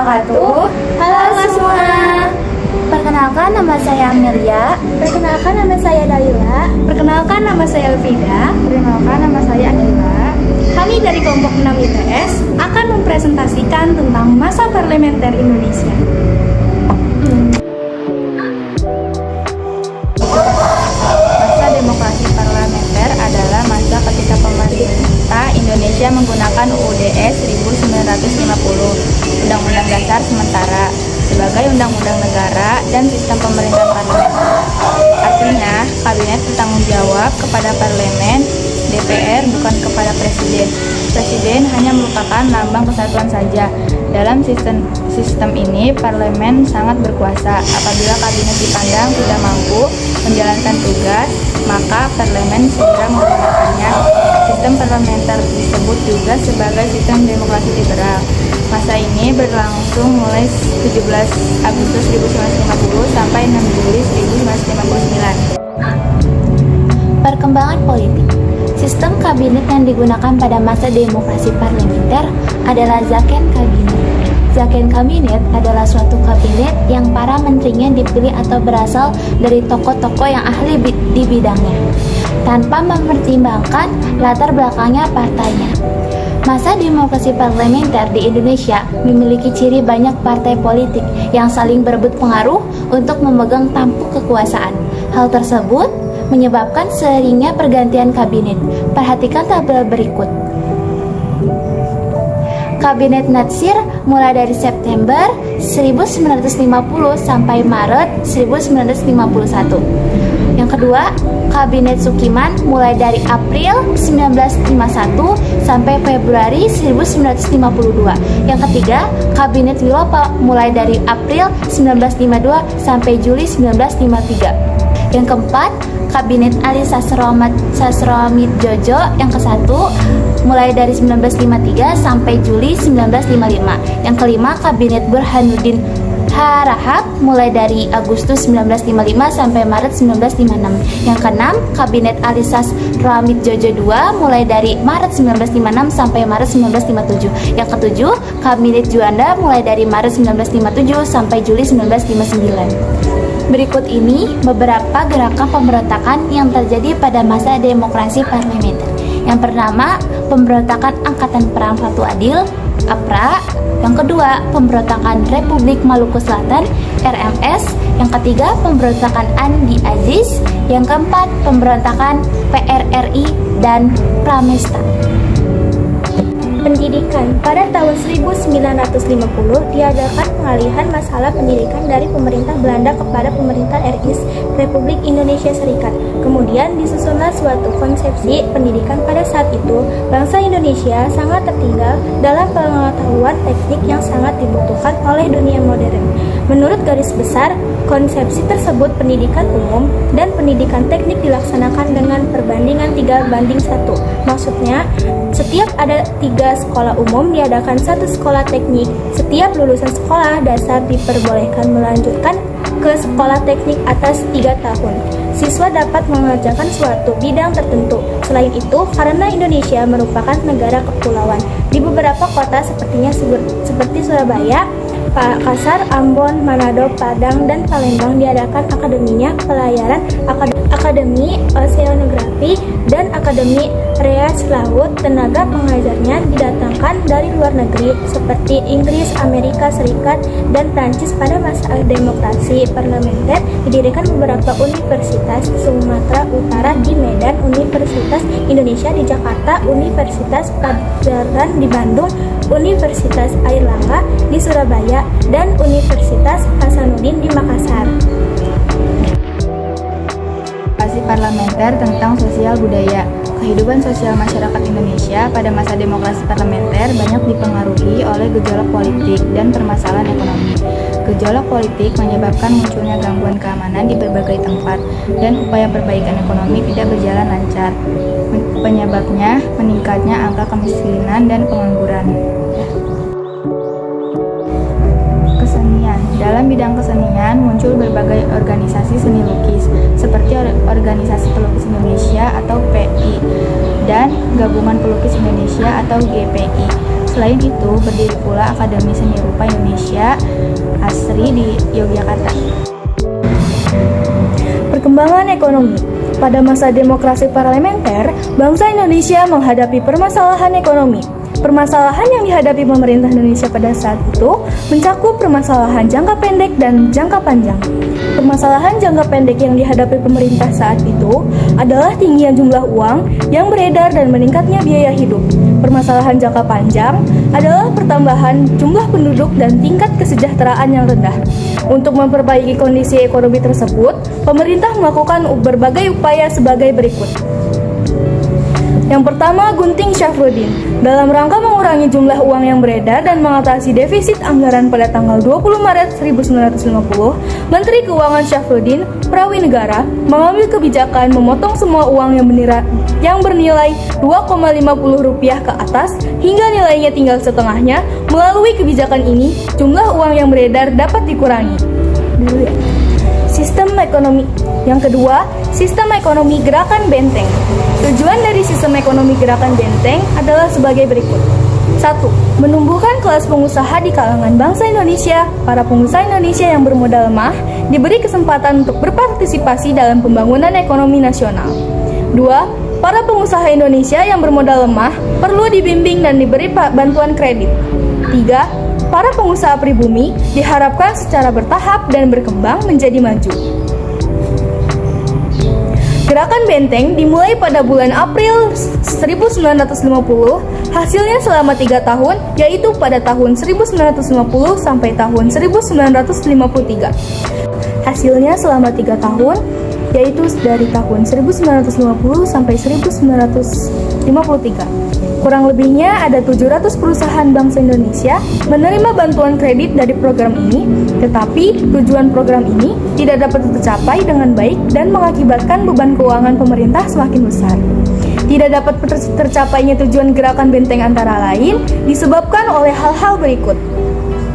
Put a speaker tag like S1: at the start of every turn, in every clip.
S1: wabarakatuh. Halo semua.
S2: Perkenalkan, nama saya Amelia.
S1: Perkenalkan, nama saya Dalila.
S2: Perkenalkan, nama saya Elvida.
S1: Perkenalkan, nama saya Akila.
S2: Kami dari kelompok 6 IPS akan mempresentasikan tentang masa parlementer Indonesia.
S1: Masa demokrasi parlementer adalah masa ketika pemerintah Indonesia menggunakan UUD 1950, Undang-Undang Dasar Sementara, sebagai undang-undang negara dan sistem pemerintahan parlementer. Artinya, kabinet bertanggung jawab kepada parlemen, DPR bukan kepada presiden. Presiden hanya merupakan lambang kesatuan saja. Dalam sistem ini, parlemen sangat berkuasa. Apabila kabinet dipandang tidak mampu menjalankan tugas, maka parlemen segera menggunakannya. Sistem parlementer disebut juga sebagai sistem demokrasi liberal. Masa ini berlangsung mulai 17 Agustus 1950 sampai 6 Juli 1959.
S2: Perkembangan politik. Sistem kabinet yang digunakan pada masa demokrasi parlementer adalah Zaken Kabinet. Zaken Kabinet adalah suatu kabinet yang para menterinya dipilih atau berasal dari tokoh-tokoh yang ahli di bidangnya, tanpa mempertimbangkan latar belakangnya partainya. Masa demokrasi parlementer di Indonesia memiliki ciri banyak partai politik yang saling berebut pengaruh untuk memegang tampuk kekuasaan. Hal tersebut menyebabkan seringnya pergantian kabinet. Perhatikan tabel berikut. Kabinet Natsir mulai dari September 1950 sampai Maret 1951. Yang kedua, Kabinet Sukiman mulai dari April 1951 sampai Februari 1952. Yang ketiga, Kabinet Wilopo mulai dari April 1952 sampai Juli 1953. Yang keempat, Kabinet Ali Sastroamidjojo yang ke-1 mulai dari 1953 sampai Juli 1955. Yang kelima, Kabinet Burhanuddin Harahap mulai dari Agustus 1955 sampai Maret 1956. Yang keenam, Kabinet Ali Sastroamidjojo II mulai dari Maret 1956 sampai Maret 1957. Yang ketujuh, Kabinet Juanda mulai dari Maret 1957 sampai Juli 1959. Berikut ini beberapa gerakan pemberontakan yang terjadi pada masa demokrasi parlementer. Yang pertama, pemberontakan Angkatan Perang Ratu Adil, APRA. Yang kedua, pemberontakan Republik Maluku Selatan, RMS. Yang ketiga, pemberontakan Andi Aziz. Yang keempat, pemberontakan PRRI dan Pramesta.
S1: Pendidikan. Pada tahun 1950 diadakan pengalihan masalah pendidikan dari pemerintah Belanda kepada pemerintah RI Republik Indonesia Serikat. Kemudian disusunlah suatu konsepsi pendidikan. Pada saat itu, bangsa Indonesia sangat tertinggal dalam pengetahuan teknik yang sangat dibutuhkan oleh dunia modern. Menurut garis besar, konsepsi tersebut pendidikan umum dan pendidikan teknik dilaksanakan dengan perbandingan 3:1. Maksudnya, setiap ada 3 sekolah umum diadakan 1 sekolah teknik. Setiap lulusan sekolah dasar diperbolehkan melanjutkan ke sekolah teknik atas 3 tahun. Siswa dapat mengerjakan suatu bidang tertentu. Selain itu, karena Indonesia merupakan negara kepulauan, di beberapa kota seperti Surabaya, Makassar, Ambon, Manado, Padang, dan Palembang diadakan akademinya pelayaran, akademi oseanografi, dan akademi rias laut. Tenaga pengajarnya didatangkan dari luar negeri seperti Inggris, Amerika Serikat, dan Prancis. Pada masa demokrasi parlementer didirikan beberapa universitas: Sumatera Utara di Medan, Universitas Indonesia di Jakarta, Universitas Padjadjaran di Bandung, Universitas Airlangga di Surabaya, dan Universitas Hasanuddin di Makassar.
S3: Parlementer tentang sosial budaya. Kehidupan sosial masyarakat Indonesia pada masa demokrasi parlementer banyak dipengaruhi oleh gejolak politik dan permasalahan ekonomi. Gejolak politik menyebabkan munculnya gangguan keamanan di berbagai tempat dan upaya perbaikan ekonomi tidak berjalan lancar. Penyebabnya meningkatnya angka kemiskinan dan pengangguran. Kesenian. Dalam bidang kesenian muncul berbagai organisasi seni lukis seperti Organisasi Pelukis Indonesia atau PI dan Gabungan Pelukis Indonesia atau GPI. Selain itu, berdiri pula Akademi Seni Rupa Indonesia ASRI di Yogyakarta.
S1: Perkembangan ekonomi. Pada masa demokrasi parlementer, bangsa Indonesia menghadapi permasalahan ekonomi. Permasalahan yang dihadapi pemerintah Indonesia pada saat itu mencakup permasalahan jangka pendek dan jangka panjang. Permasalahan jangka pendek yang dihadapi pemerintah saat itu adalah tingginya jumlah uang yang beredar dan meningkatnya biaya hidup. Permasalahan jangka panjang adalah pertambahan jumlah penduduk dan tingkat kesejahteraan yang rendah. Untuk memperbaiki kondisi ekonomi tersebut, pemerintah melakukan berbagai upaya sebagai berikut. Yang pertama, gunting Syafruddin. Dalam rangka mengurangi jumlah uang yang beredar dan mengatasi defisit anggaran pada tanggal 20 Maret 1950, Menteri Keuangan Syafruddin Prawinegara mengambil kebijakan memotong semua uang yang bernilai Rp2,50 ke atas hingga nilainya tinggal setengahnya. Melalui kebijakan ini, jumlah uang yang beredar dapat dikurangi. Sistem ekonomi. Yang kedua, sistem ekonomi gerakan benteng. Tujuan dari sistem ekonomi gerakan benteng adalah sebagai berikut. 1. Menumbuhkan kelas pengusaha di kalangan bangsa Indonesia. Para pengusaha Indonesia yang bermodal lemah diberi kesempatan untuk berpartisipasi dalam pembangunan ekonomi nasional. 2. Para pengusaha Indonesia yang bermodal lemah perlu dibimbing dan diberi bantuan kredit. 3. Para pengusaha pribumi diharapkan secara bertahap dan berkembang menjadi maju. Gerakan benteng dimulai pada bulan April 1950, hasilnya selama 3 tahun, yaitu pada tahun 1950 sampai tahun 1953. Hasilnya selama 3 tahun, yaitu dari tahun 1950 sampai 1953. Kurang lebihnya ada 700 perusahaan bangsa Indonesia menerima bantuan kredit dari program ini, tetapi tujuan program ini tidak dapat tercapai dengan baik dan mengakibatkan beban keuangan pemerintah semakin besar. Tidak dapat tercapainya tujuan gerakan benteng antara lain disebabkan oleh hal-hal berikut.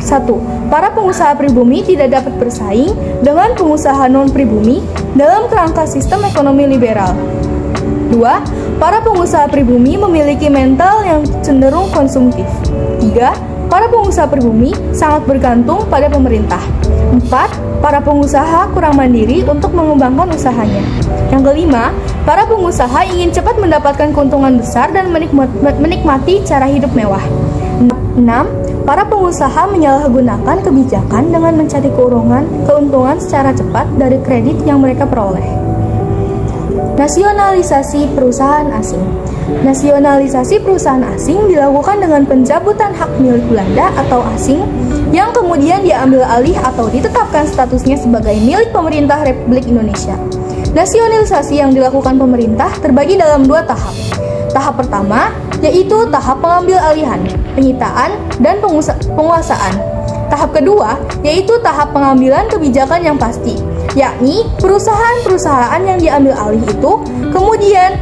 S1: 1. Para pengusaha pribumi tidak dapat bersaing dengan pengusaha non-pribumi dalam kerangka sistem ekonomi liberal. 2. Para pengusaha pribumi memiliki mental yang cenderung konsumtif. 3. Para pengusaha pribumi sangat bergantung pada pemerintah. 4. Para pengusaha kurang mandiri untuk mengembangkan usahanya. Yang kelima, para pengusaha ingin cepat mendapatkan keuntungan besar dan menikmati cara hidup mewah. 6. Para pengusaha menyalahgunakan kebijakan dengan mencari keuntungan secara cepat dari kredit yang mereka peroleh. Nasionalisasi perusahaan asing. Nasionalisasi perusahaan asing dilakukan dengan pencabutan hak milik Belanda atau asing yang kemudian diambil alih atau ditetapkan statusnya sebagai milik pemerintah Republik Indonesia. Nasionalisasi yang dilakukan pemerintah terbagi dalam 2 tahap. Tahap pertama yaitu tahap pengambil alihan, penyitaan, dan penguasaan. Tahap kedua yaitu tahap pengambilan kebijakan yang pasti, yakni perusahaan-perusahaan yang diambil alih itu kemudian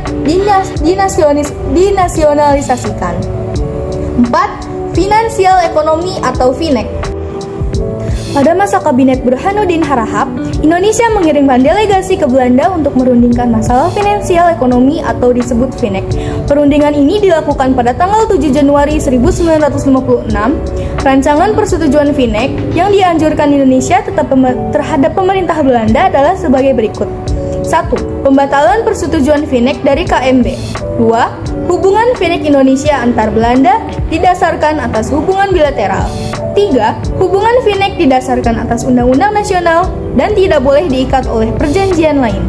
S1: dinasionalisasikan. 4. Finansial ekonomi atau FINEK. Pada masa Kabinet Burhanuddin Harahap, Indonesia mengirimkan delegasi ke Belanda untuk merundingkan masalah finansial ekonomi atau disebut FINEK. Perundingan ini dilakukan pada tanggal 7 Januari 1956. Rancangan persetujuan FINEK yang dianjurkan Indonesia terhadap pemerintah Belanda adalah sebagai berikut. 1. Pembatalan persetujuan FINEK dari KMB. 2. Hubungan FINEK Indonesia antar Belanda didasarkan atas hubungan bilateral. 3. Hubungan FINEK didasarkan atas undang-undang nasional dan tidak boleh diikat oleh perjanjian lain.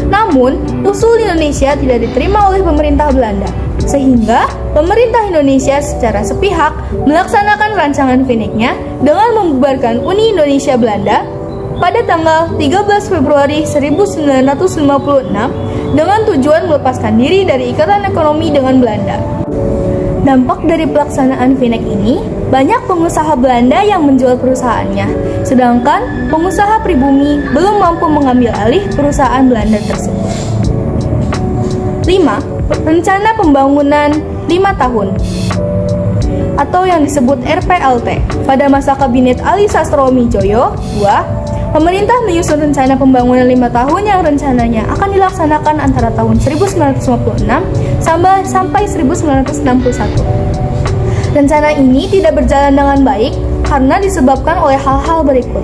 S1: Namun, usul Indonesia tidak diterima oleh pemerintah Belanda, sehingga pemerintah Indonesia secara sepihak melaksanakan rancangan FINEK-nya dengan membubarkan Uni Indonesia Belanda pada tanggal 13 Februari 1956 dengan tujuan melepaskan diri dari ikatan ekonomi dengan Belanda. Dampak dari pelaksanaan FINEK ini, banyak pengusaha Belanda yang menjual perusahaannya, sedangkan pengusaha pribumi belum mampu mengambil alih perusahaan Belanda tersebut. 5. Rencana Pembangunan 5 tahun atau yang disebut RPLT. Pada masa Kabinet Ali Sastroamidjojo II, pemerintah menyusun rencana pembangunan 5 tahun yang rencananya akan dilaksanakan antara tahun 1956 sampai 1961. Rencana ini tidak berjalan dengan baik karena disebabkan oleh hal-hal berikut.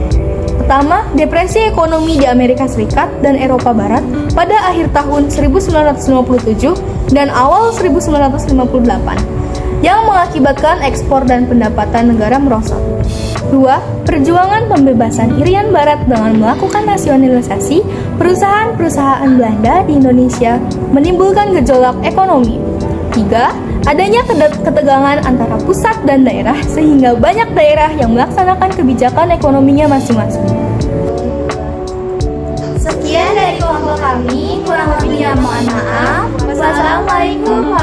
S1: Pertama, depresi ekonomi di Amerika Serikat dan Eropa Barat pada akhir tahun 1957 dan awal 1958 yang mengakibatkan ekspor dan pendapatan negara merosot. 2. Perjuangan pembebasan Irian Barat dengan melakukan nasionalisasi perusahaan-perusahaan Belanda di Indonesia menimbulkan gejolak ekonomi. 3. Adanya ketegangan antara pusat dan daerah sehingga banyak daerah yang melaksanakan kebijakan ekonominya masing-masing.
S2: Sekian dari kelompok kami, kurang lebihnya mohon maaf. Wassalamualaikum